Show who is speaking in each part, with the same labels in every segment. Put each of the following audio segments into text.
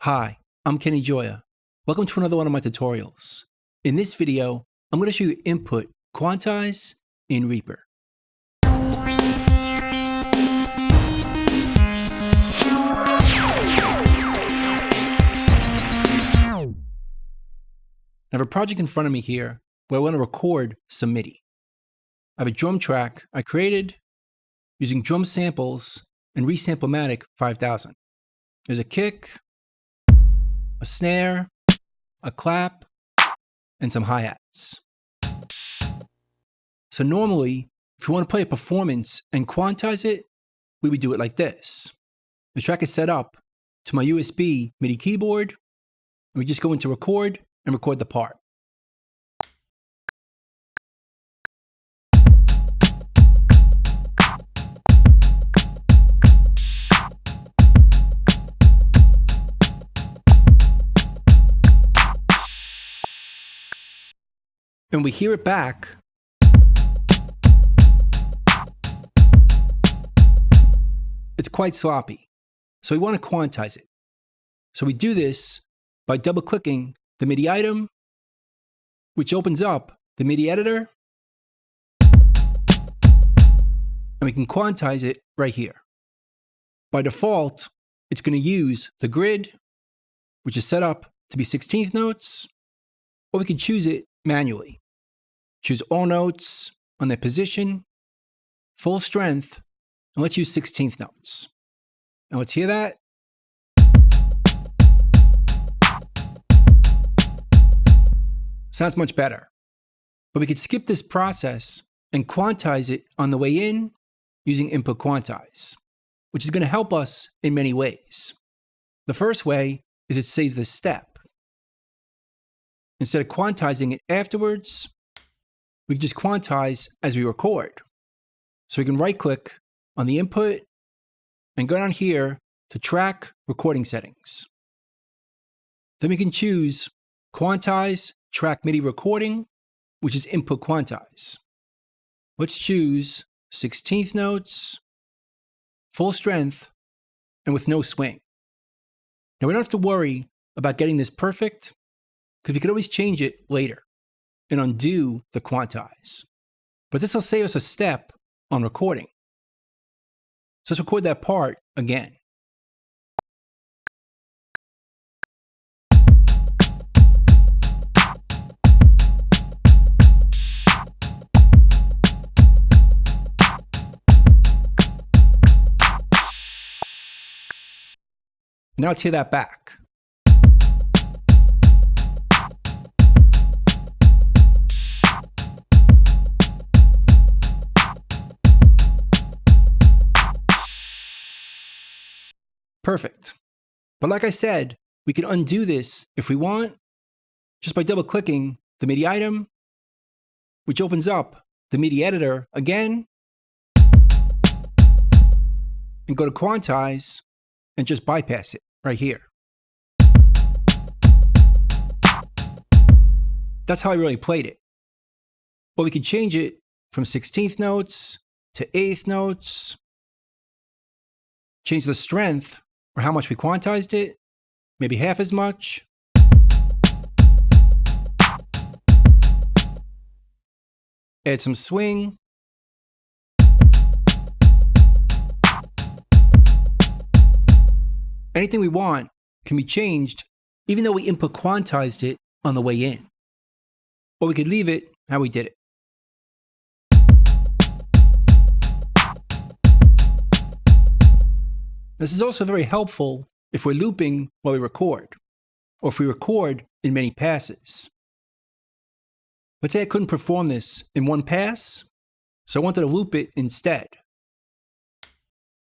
Speaker 1: Hi, I'm Kenny Joya. Welcome to another one of my tutorials. In this video, I'm going to show you input Quantize in Reaper. I have a project in front of me here where I want to record some MIDI. I have a drum track I created using drum samples and Resamplematic 5000. There's a kick, a snare, a clap, and some hi-hats. So normally, if you want to play a performance and quantize it, we would do it like this. The track is set up to my USB MIDI keyboard, and we just go into record and record the part. And we hear it back. It's quite sloppy, so we want to quantize it. So we do this by double-clicking the MIDI item, which opens up the MIDI editor, and we can quantize it right here. By default, it's going to use the grid, which is set up to be 16th notes, or we can choose it manually. Choose all notes on their position, full strength, and let's use 16th notes. Now let's hear that. Sounds much better. But we could skip this process and quantize it on the way in using input Quantize, which is going to help us in many ways. The first way is it saves this step. Instead of quantizing it afterwards, we can just quantize as we record. So we can right-click on the input and go down here to Track Recording Settings. Then we can choose Quantize Track MIDI Recording, which is input Quantize. Let's choose 16th notes, full strength, and with no swing. Now we don't have to worry about getting this perfect, because we could always change it later and undo the quantize. But this will save us a step on recording. So let's record that part again. Now let's hear that back. Perfect. But like I said, we can undo this if we want, just by double-clicking the MIDI item, which opens up the MIDI editor again, and go to Quantize and just bypass it right here. That's how I really played it. Or we could change it from 16th notes to 8th notes, change the strength or how much we quantized it, maybe half as much. Add some swing. Anything we want can be changed even though we input quantized it on the way in. Or we could leave it how we did it. This is also very helpful if we're looping while we record, or if we record in many passes. Let's say I couldn't perform this in one pass, so I wanted to loop it instead.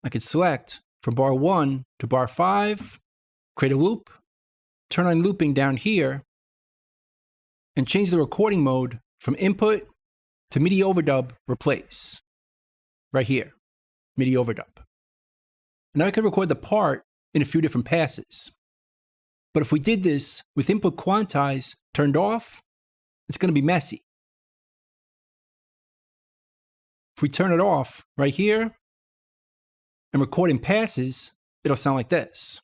Speaker 1: I could select from bar 1 to bar 5, create a loop, turn on looping down here, and change the recording mode from input to MIDI overdub replace. Right here, MIDI overdub. Now I could record the part in a few different passes. But if we did this with input Quantize turned off, it's going to be messy. If we turn it off right here and record in passes, it'll sound like this.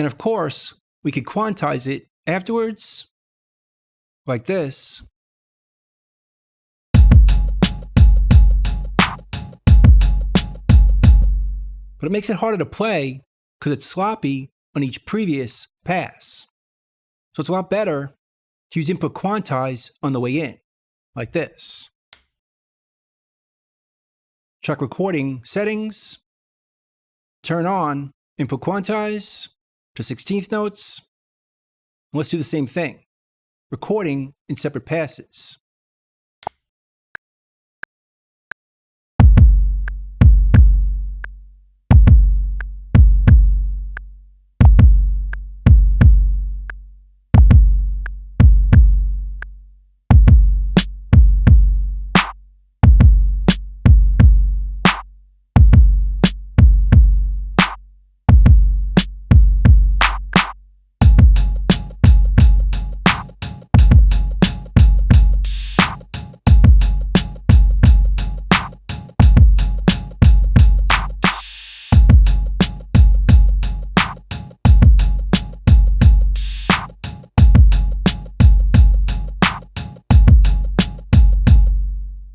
Speaker 1: And of course, we could quantize it afterwards, like this. But it makes it harder to play because it's sloppy on each previous pass. So it's a lot better to use input quantize on the way in, like this. Track recording settings, turn on input quantize to 16th notes. And let's do the same thing, recording in separate passes.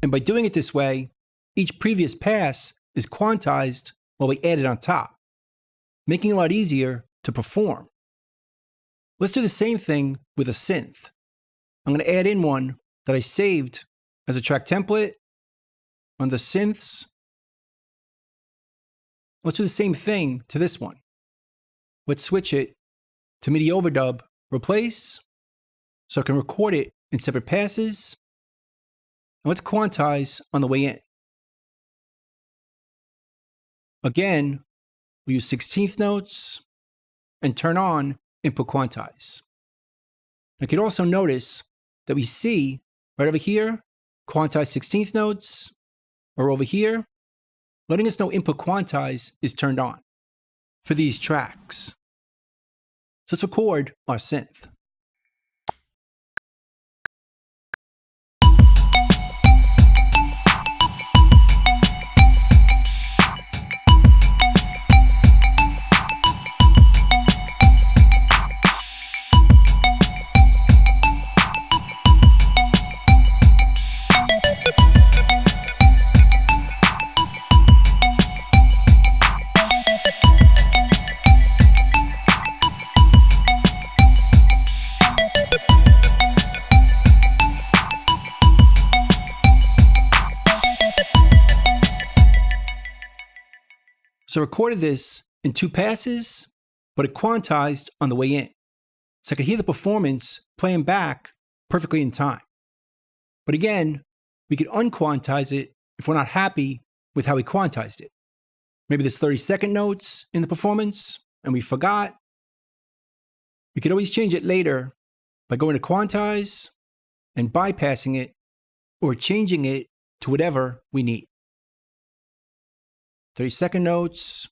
Speaker 1: And by doing it this way, each previous pass is quantized while we add it on top, making it a lot easier to perform. Let's do the same thing with a synth. I'm going to add in one that I saved as a track template on the synths. Let's do the same thing to this one. Let's switch it to MIDI overdub replace so I can record it in separate passes. And let's quantize on the way in. Again, we use 16th notes and turn on input quantize. You can also notice that we see right over here, quantize 16th notes, or over here, letting us know input quantize is turned on for these tracks. So let's record our synth. So I recorded this in 2 passes, but it quantized on the way in. So I could hear the performance playing back perfectly in time. But again, we could unquantize it if we're not happy with how we quantized it. Maybe there's 30-second notes in the performance and we forgot. We could always change it later by going to quantize and bypassing it or changing it to whatever we need. 30-second notes,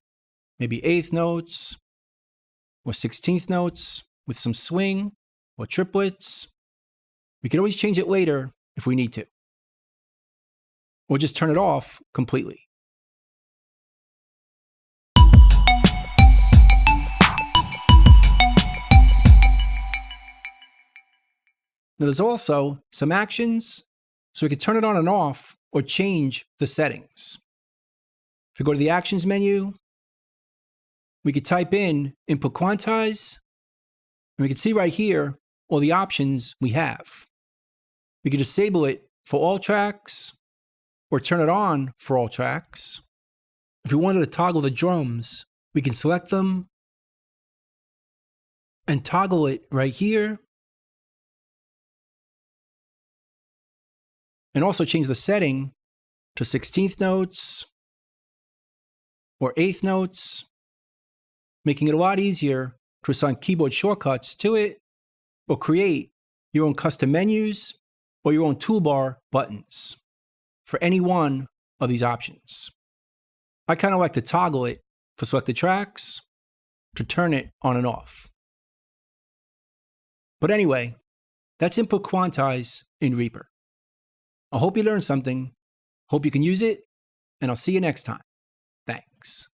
Speaker 1: maybe 8th notes, or 16th notes with some swing or triplets. We can always change it later if we need to. Or just turn it off completely. Now there's also some actions, so we can turn it on and off or change the settings. If we go to the Actions menu, we could type in Input Quantize, and we can see right here all the options we have. We could disable it for all tracks, or turn it on for all tracks. If we wanted to toggle the drums, we can select them and toggle it right here. And also change the setting to 16th notes or 8th notes, making it a lot easier to assign keyboard shortcuts to it or create your own custom menus or your own toolbar buttons for any one of these options. I kind of like to toggle it for selected tracks to turn it on and off. But anyway, that's Input Quantize in Reaper. I hope you learned something, hope you can use it, and I'll see you next time. Thanks.